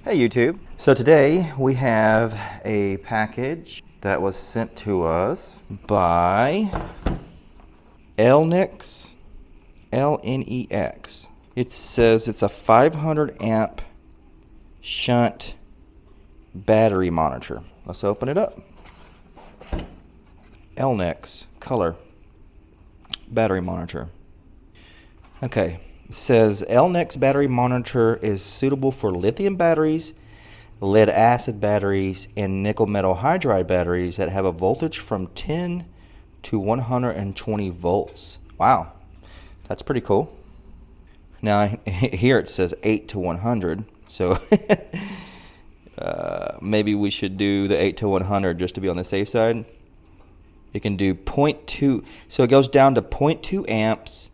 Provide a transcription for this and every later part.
Hey YouTube. So today we have a package that was sent to us by LNEX, LNEX. It says it's a 500 amp shunt battery monitor. Let's open it up. LNEX color battery monitor. Okay. It says LNEX battery monitor is suitable for lithium batteries, lead acid batteries, and nickel metal hydride batteries that have a voltage from 10 to 120 volts. Wow, that's pretty cool. Now here it says 8 to 100, so maybe we should do the 8 to 100 just to be on the safe side. It can do 0.2, so it goes down to 0.2 amps.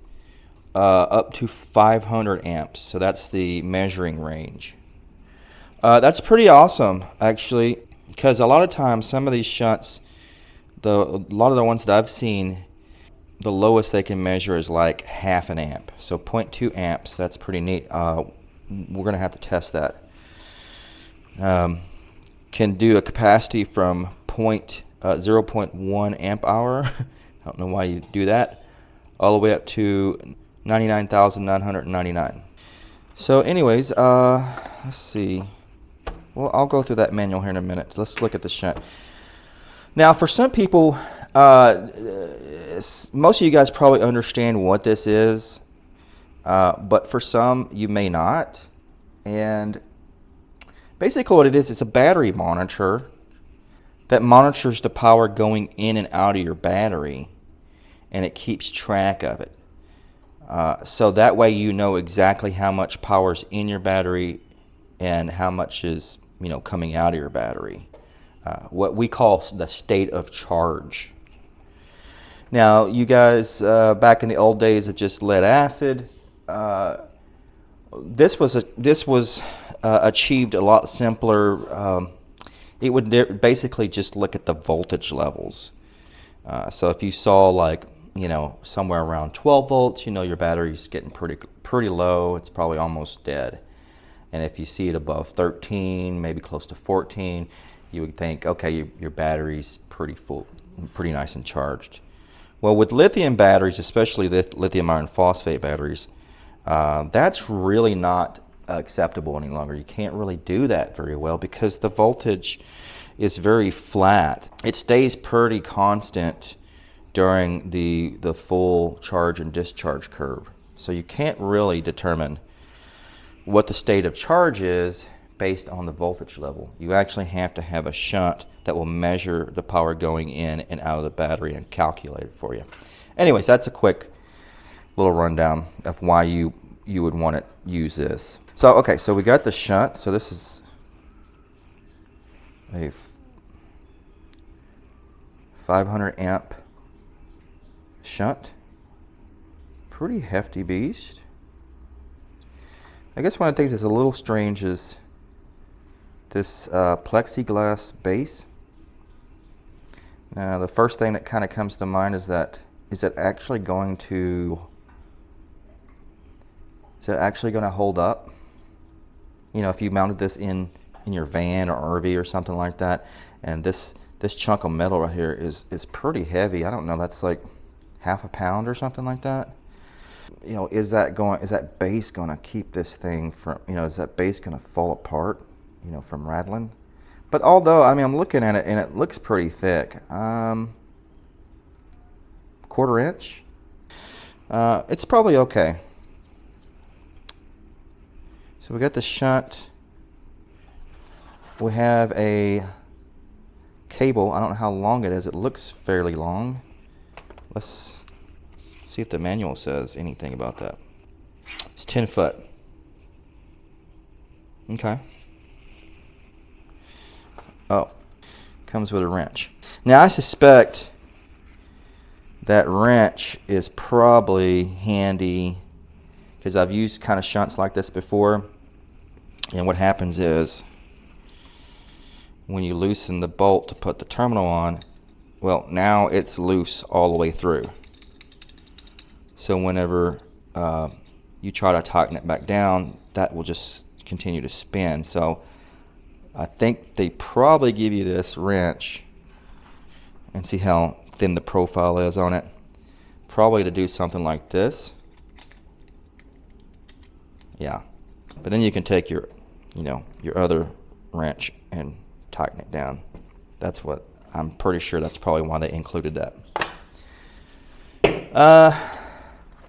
Up to 500 amps, so that's the measuring range. That's pretty awesome, actually, because a lot of times some of these shunts, a lot of the ones that I've seen, the lowest they can measure is like half an amp. So 0.2 amps, that's pretty neat. We're gonna have to test that. Can do a capacity from 0.1 amp hour. I don't know why you do that. All the way up to 99,999. So anyways, let's see. Well, I'll go through that manual here in a minute. Let's look at the shunt. Now, for some people, most of you guys probably understand what this is, but for some, you may not. And basically what it is, it's a battery monitor that monitors the power going in and out of your battery, and it keeps track of it. So that way you know exactly how much power is in your battery and how much is, coming out of your battery. What we call the state of charge. Now, you guys, back in the old days of just lead acid, this was achieved a lot simpler. It would basically just look at the voltage levels. So if you saw like somewhere around 12 volts, your battery's getting pretty low. It's probably almost dead. And if you see it above 13, maybe close to 14, you would think, okay, your battery's pretty full, pretty nice and charged. Well, with lithium batteries, especially lithium iron phosphate batteries, that's really not acceptable any longer. You can't really do that very well because the voltage is very flat. It stays pretty constant during the full charge and discharge curve. So you can't really determine what the state of charge is based on the voltage level. You actually have to have a shunt that will measure the power going in and out of the battery and calculate it for you. Anyways, that's a quick little rundown of why you would want to use this. So, okay, so we got the shunt. So this is a 500 amp shunt. Pretty hefty beast. I guess one of the things that's a little strange is this plexiglass base. Now the first thing that kind of comes to mind is that is it actually going to hold up? If you mounted this in your van or RV or something like that, and this chunk of metal right here is pretty heavy. I don't know, that's like half a pound or something like that. Is that base going to keep this thing from, is that base going to fall apart, from rattling? But although, I'm looking at it and it looks pretty thick. Quarter inch. It's probably okay. So we got the shunt. We have a cable. I don't know how long it is. It looks fairly long. Let's see if the manual says anything about that. It's 10 foot. Okay. Oh, comes with a wrench. Now I suspect that wrench is probably handy because I've used kind of shunts like this before. And what happens is when you loosen the bolt to put the terminal on, well, now it's loose all the way through. So whenever you try to tighten it back down, that will just continue to spin. So I think they probably give you this wrench, and see how thin the profile is on it. Probably to do something like this. Yeah. But then you can take your, your other wrench and tighten it down. That's what, I'm pretty sure that's probably why they included that.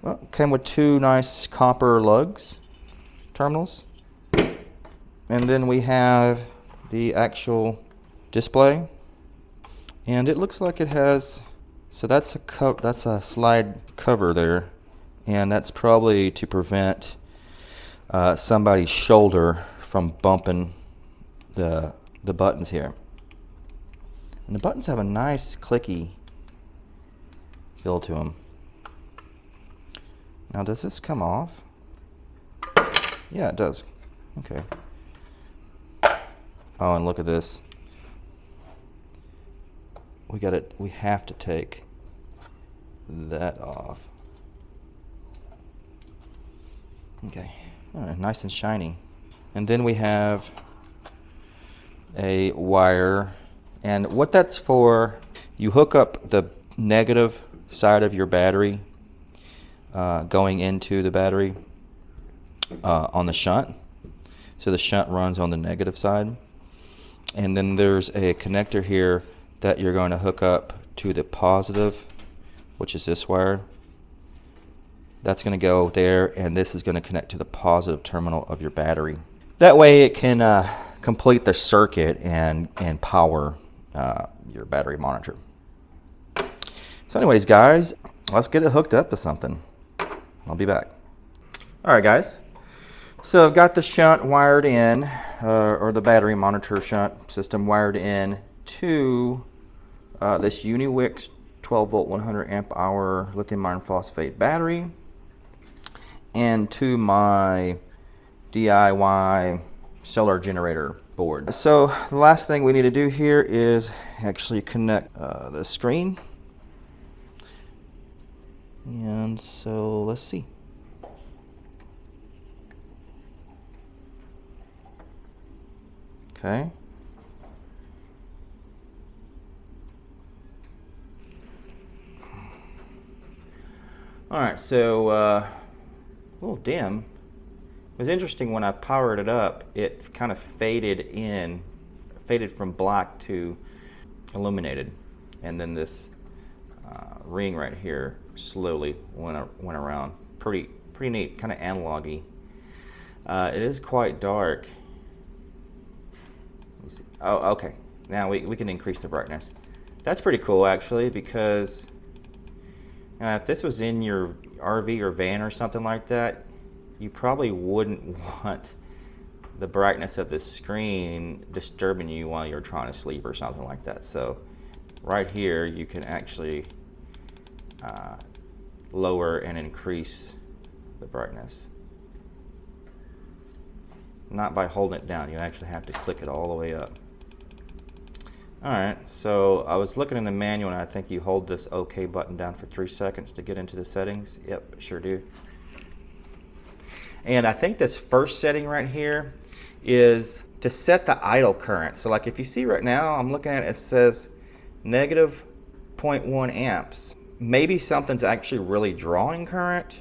Well, it came with 2 nice copper lugs, terminals. And then we have the actual display. And it looks like it has, so that's a slide cover there. And that's probably to prevent somebody's shoulder from bumping the buttons here. And the buttons have a nice clicky feel to them. Now, does this come off? Yeah, it does. Okay. Oh, and look at this. We have to take that off. Okay. All right, nice and shiny. And then we have a wire, and what that's for, you hook up the negative side of your battery going into the battery on the shunt. So the shunt runs on the negative side. And then there's a connector here that you're going to hook up to the positive, which is this wire. That's going to go there, and this is going to connect to the positive terminal of your battery. That way it can complete the circuit and power your battery monitor. So anyways, guys, let's get it hooked up to something. I'll be back. All right, guys. So I've got the shunt wired in, or the battery monitor shunt system wired in to this UniWix 12 volt 100 amp hour lithium iron phosphate battery, and to my DIY solar generator board. So the last thing we need to do here is actually connect the screen. And so let's see. Okay. All right, so a little dim. It was interesting when I powered it up, it kind of faded from black to illuminated. And then this ring right here slowly went around. Pretty neat, kind of analog-y. It is quite dark. Let me see. Oh, okay. Now we can increase the brightness. That's pretty cool, actually, because if this was in your RV or van or something like that, you probably wouldn't want the brightness of the screen disturbing you while you're trying to sleep or something like that. So right here, you can actually lower and increase the brightness. Not by holding it down, you actually have to click it all the way up. Alright, so I was looking in the manual, and I think you hold this OK button down for 3 seconds to get into the settings. Yep, sure do. And I think this first setting right here is to set the idle current. So like if you see right now, I'm looking at it, it says negative 0.1 amps. Maybe something's actually really drawing current,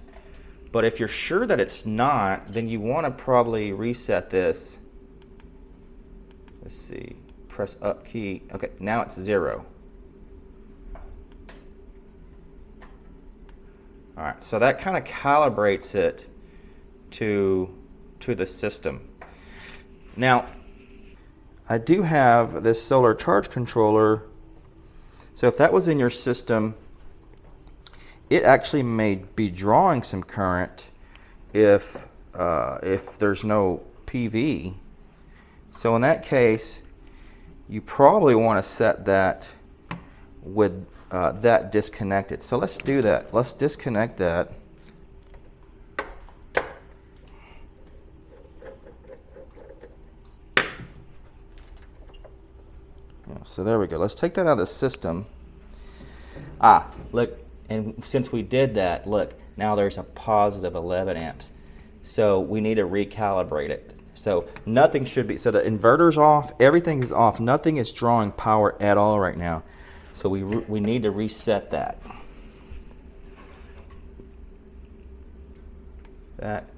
but if you're sure that it's not, then you want to probably reset this. Let's see, press up key. Okay, now it's 0. All right, so that kind of calibrates it to the system. Now, I do have this solar charge controller, so if that was in your system, it actually may be drawing some current if there's no PV. So in that case, you probably want to set that with that disconnected. So let's do that. Let's disconnect that. So there we go. Let's take that out of the system. Ah, look, and since we did that, look, now there's a positive 11 amps. So we need to recalibrate it. So nothing should be, so the inverter's off, everything is off, nothing is drawing power at all right now. So we need to reset that.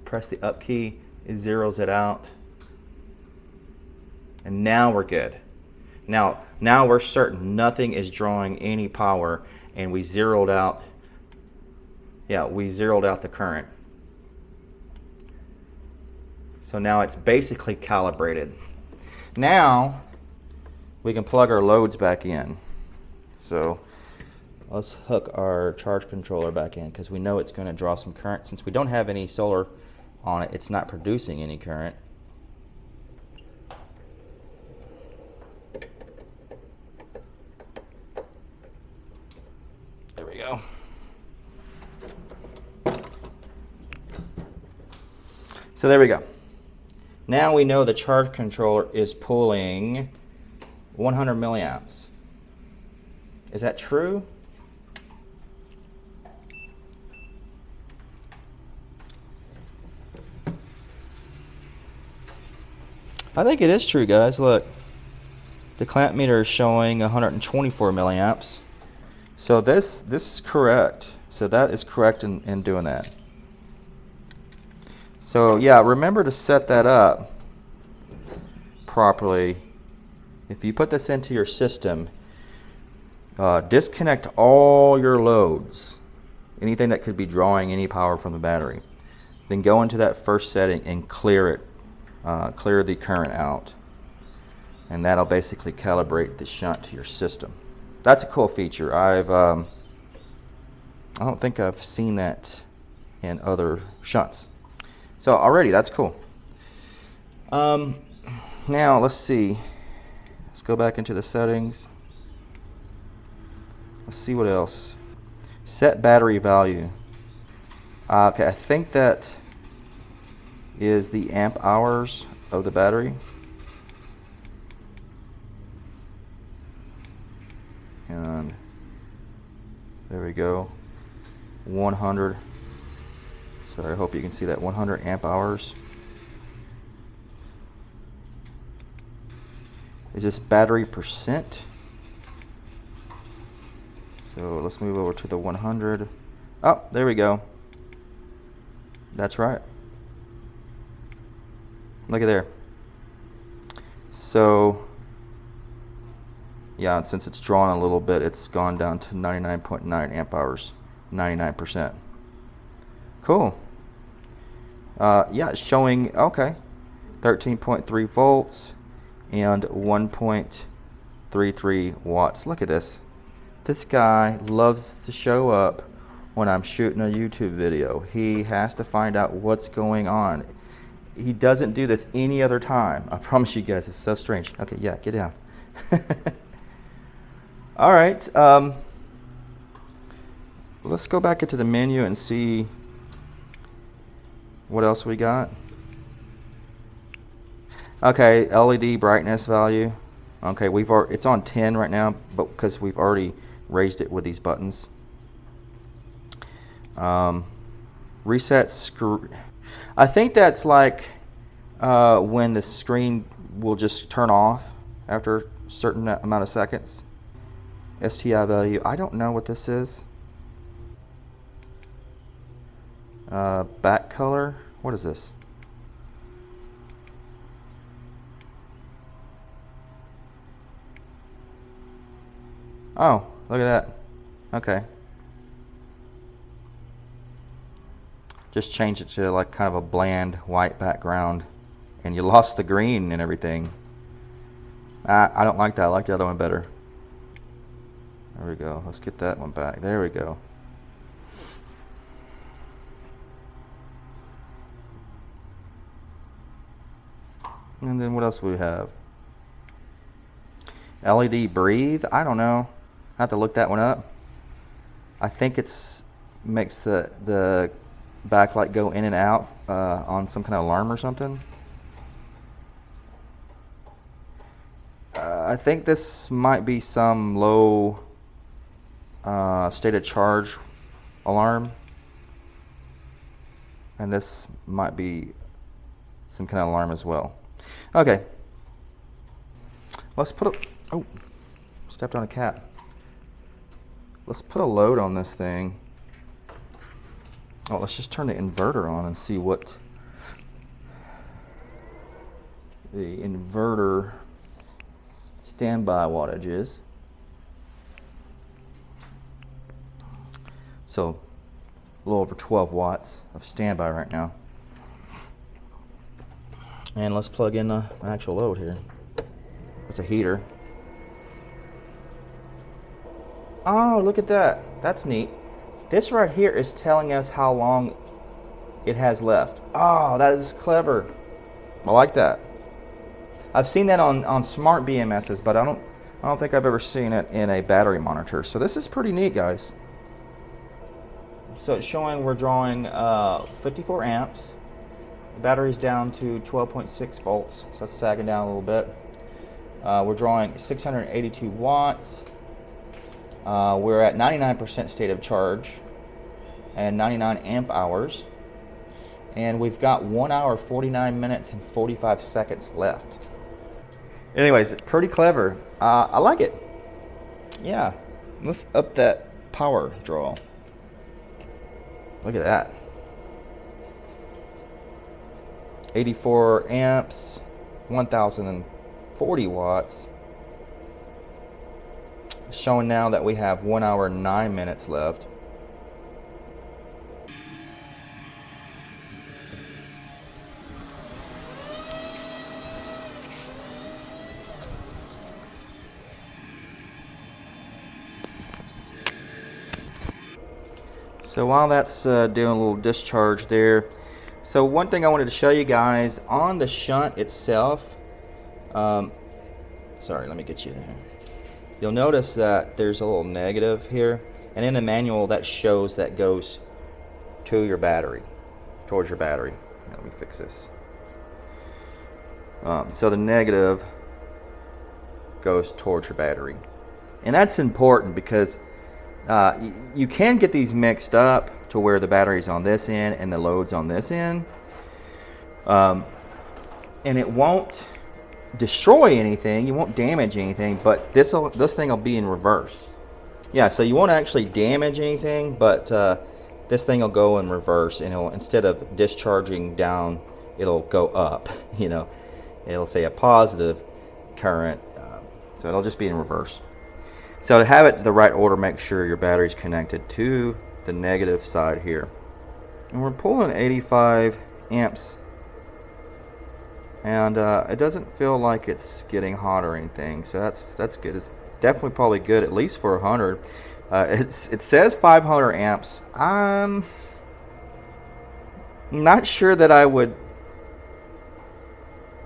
Press the up key, it zeroes it out. And now we're good. Now we're certain nothing is drawing any power, and we zeroed out, we zeroed out the current. So now it's basically calibrated. Now we can plug our loads back in. So let's hook our charge controller back in, because we know it's going to draw some current. Since we don't have any solar on it, it's not producing any current. There we go. So there we go. Now we know the charge controller is pulling 100 milliamps. Is that true? I think it is true, guys. Look, the clamp meter is showing 124 milliamps. So this is correct. So that is correct in doing that. So yeah, remember to set that up properly. If you put this into your system, disconnect all your loads, anything that could be drawing any power from the battery. Then go into that first setting and clear it, clear the current out. And that'll basically calibrate the shunt to your system. That's a cool feature. I don't think I've seen that in other shunts. So already, that's cool. Now let's see. Let's go back into the settings. Let's see what else. Set battery value. Okay, I think that is the amp hours of the battery. And there we go. 100. So I hope you can see that 100 amp hours. Is this battery percent? So let's move over to the 100. Oh, there we go. That's right. Look at there. So yeah, and since it's drawn a little bit, it's gone down to 99.9 amp hours, 99%. Cool. Yeah, it's showing, okay, 13.3 volts and 1.33 watts. Look at this. This guy loves to show up when I'm shooting a YouTube video. He has to find out what's going on. He doesn't do this any other time. I promise you guys, it's so strange. Okay, yeah, get down. All right, let's go back into the menu and see what else we got. Okay, LED brightness value. Okay, it's on 10 right now, but because we've already raised it with these buttons. Reset screen. I think that's like when the screen will just turn off after a certain amount of seconds. STI value. I don't know what this is. Back color. What is this? Oh, look at that. Okay. Just change it to like kind of a bland white background, and you lost the green and everything. I don't like that. I like the other one better. There we go. Let's get that one back. There we go. And then what else do we have? LED breathe. I don't know. I have to look that one up. I think it's makes the backlight go in and out on some kind of alarm or something. I think this might be some low state of charge alarm, and this might be some kind of alarm as well. Okay, let's put a, oh, stepped on a cat. Let's put a load on this thing. Oh, let's just turn the inverter on and see what the inverter standby wattage is. So a little over 12 watts of standby right now. And let's plug in an actual load here. It's a heater. Oh, look at that. That's neat. This right here is telling us how long it has left. Oh, that is clever. I like that. I've seen that on smart BMSs, but I don't think I've ever seen it in a battery monitor. So this is pretty neat, guys. So it's showing we're drawing 54 amps. The battery's down to 12.6 volts, so that's sagging down a little bit. We're drawing 682 watts. We're at 99% state of charge and 99 amp hours. And we've got 1 hour, 49 minutes, and 45 seconds left. Anyways, pretty clever. I like it. Yeah, let's up that power draw. Look at that. 84 amps, 1040 watts. Showing now that we have 1 hour, 9 minutes left. So while that's doing a little discharge there, so one thing I wanted to show you guys on the shunt itself, sorry, let me get you there. You'll notice that there's a little negative here, and in the manual that shows that goes to your battery, towards your battery. Let me fix this. So the negative goes towards your battery, and that's important because you can get these mixed up to where the battery's on this end and the load's on this end, and it won't destroy anything, you won't damage anything, but this thing will be in reverse. Yeah, so you won't actually damage anything, but this thing will go in reverse, and it'll, instead of discharging down, it'll go up. You know, it'll say a positive current, so it'll just be in reverse. So to have it the right order, make sure your battery's connected to the negative side here. And we're pulling 85 amps. And it doesn't feel like it's getting hot or anything, so that's good. It's definitely probably good, at least for 100. It says 500 amps. I'm not sure that I would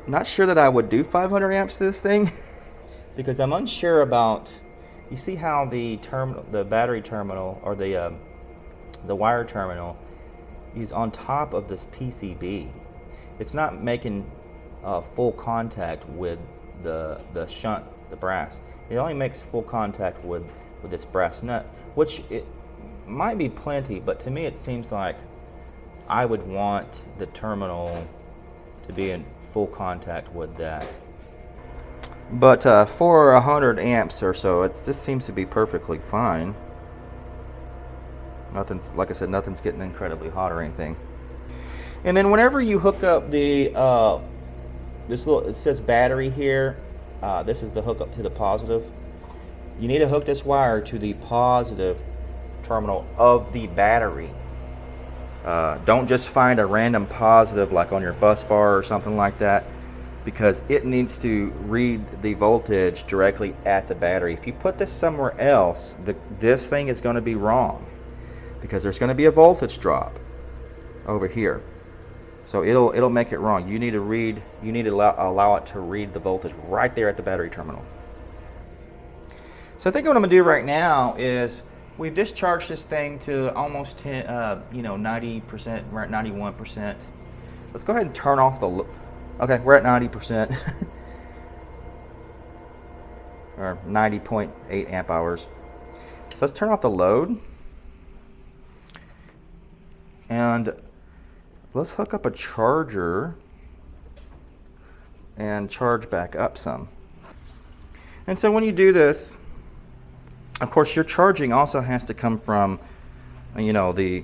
do 500 amps to this thing because I'm unsure about. You see how the battery terminal, or the wire terminal, is on top of this PCB. It's not making full contact with the shunt, the brass. It only makes full contact with this brass nut, which it might be plenty, but to me it seems like I would want the terminal to be in full contact with that. But for 100 amps or so, this seems to be perfectly fine. Nothing's, like I said, nothing's getting incredibly hot or anything. And then whenever you hook up the this little, it says battery here. This is the hookup to the positive. You need to hook this wire to the positive terminal of the battery. Don't just find a random positive like on your bus bar or something like that, because it needs to read the voltage directly at the battery. If you put this somewhere else, this thing is going to be wrong, because there's going to be a voltage drop over here. So it'll make it wrong. You need to allow it to read the voltage right there at the battery terminal. So I think what I'm gonna do right now is we've discharged this thing to almost 90%. We're at 91%. Let's go ahead and turn off the. Okay, we're at 90%, or 90.8 amp hours. So let's turn off the load, and let's hook up a charger and charge back up some. And so when you do this, of course, your charging also has to come from, you know, the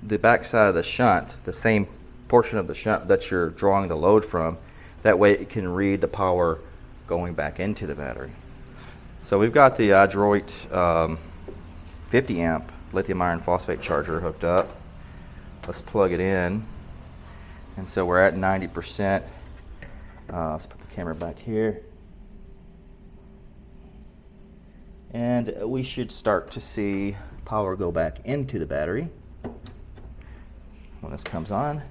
back side of the shunt, the same portion of the shunt that you're drawing the load from. That way it can read the power going back into the battery. So we've got the Adroit 50 amp lithium iron phosphate charger hooked up. Let's plug it in. And so we're at 90%. Let's put the camera back here. And we should start to see power go back into the battery when this comes on.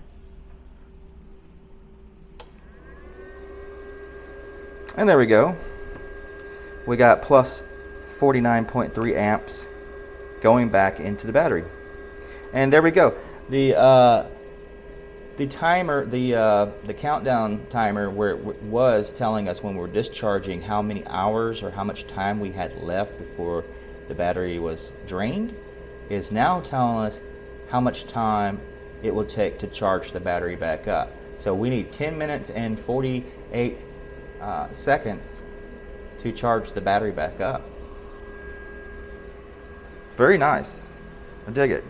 And there we go. We got plus 49.3 amps going back into the battery. And there we go. The timer, the countdown timer, where it was telling us when we were discharging how many hours or how much time we had left before the battery was drained, is now telling us how much time it will take to charge the battery back up. So we need 10 minutes and 48 seconds to charge the battery back up. Very nice. I dig it.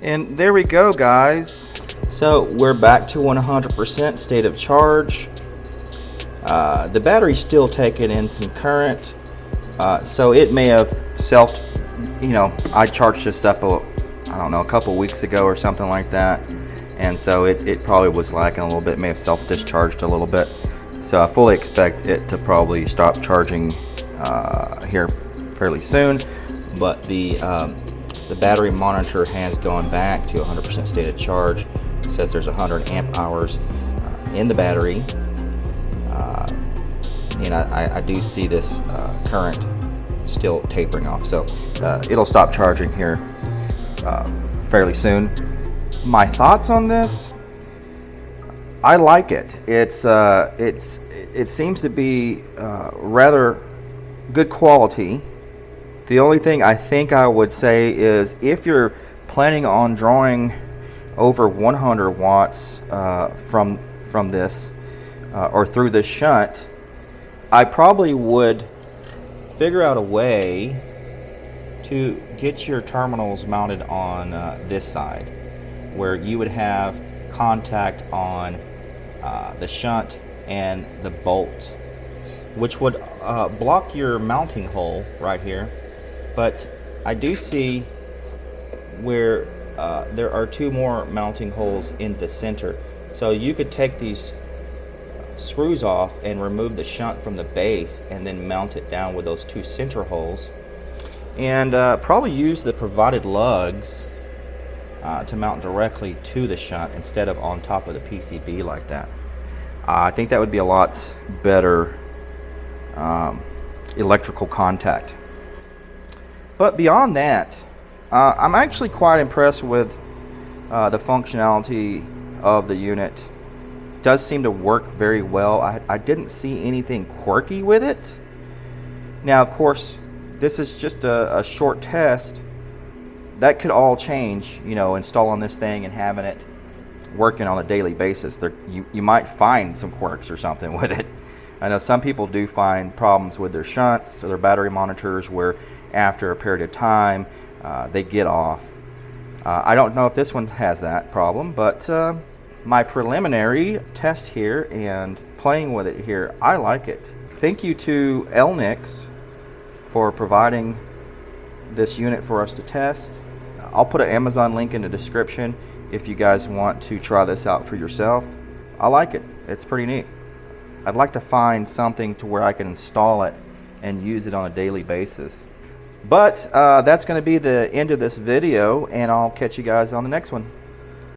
And there we go, guys. So we're back to 100% state of charge. The battery's still taking in some current, so it may have I charged this up I don't know, a couple weeks ago or something like that, and so it probably was lacking a little bit, may have self-discharged a little bit. So I fully expect it to probably stop charging here fairly soon, but the battery monitor has gone back to 100% state of charge. It says there's 100 amp hours in the battery, and I do see this current still tapering off, so it'll stop charging here fairly soon. My thoughts on this: I like it. It seems to be rather good quality. The only thing I think I would say is if you're planning on drawing over 100 watts from this or through the shunt, I probably would figure out a way to get your terminals mounted on this side, where you would have contact on the shunt and the bolt, which would block your mounting hole right here. But I do see where there are two more mounting holes in the center. So you could take these screws off and remove the shunt from the base and then mount it down with those two center holes, and probably use the provided lugs to mount directly to the shunt instead of on top of the PCB like that. I think that would be a lot better electrical contact. But beyond that, I'm actually quite impressed with the functionality of the unit. It does seem to work very well. I didn't see anything quirky with it. Now, of course, this is just a short test. That could all change, installing this thing and having it working on a daily basis. You might find some quirks or something with it. I know some people do find problems with their shunts or their battery monitors where after a period of time, they get off. I don't know if this one has that problem, but my preliminary test here and playing with it here, I like it. Thank you to LNEX for providing this unit for us to test. I'll put an Amazon link in the description if you guys want to try this out for yourself. I like it. It's pretty neat. I'd like to find something to where I can install it and use it on a daily basis. But that's going to be the end of this video, and I'll catch you guys on the next one.